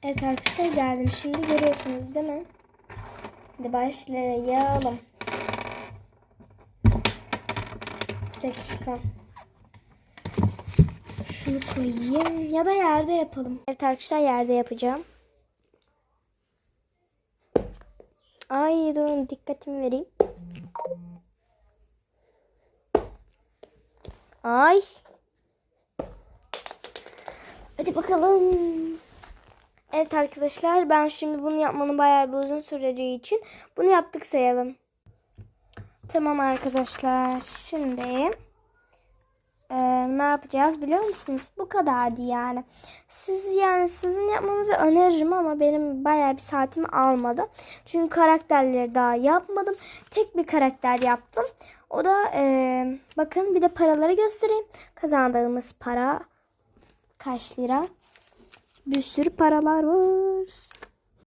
Evet arkadaşlar, geldim. Şimdi görüyorsunuz değil mi? Hadi başlayalım. Bir dakika. Şunu koyayım ya da yerde yapalım. Evet arkadaşlar, yerde yapacağım. Ay durun, dikkatimi vereyim. Ay. Hadi bakalım. Evet arkadaşlar, ben şimdi bunu yapmanın bayağı bir uzun süreceği için bunu yaptık sayalım. Tamam arkadaşlar, şimdi ne yapacağız biliyor musunuz? Bu kadardı yani. Sizin yapmanızı öneririm ama benim bayağı bir saatimi almadı. Çünkü karakterleri daha yapmadım. Tek bir karakter yaptım. O da bakın, bir de paraları göstereyim. Kazandığımız para kaç lira? Bir sürü paralar var.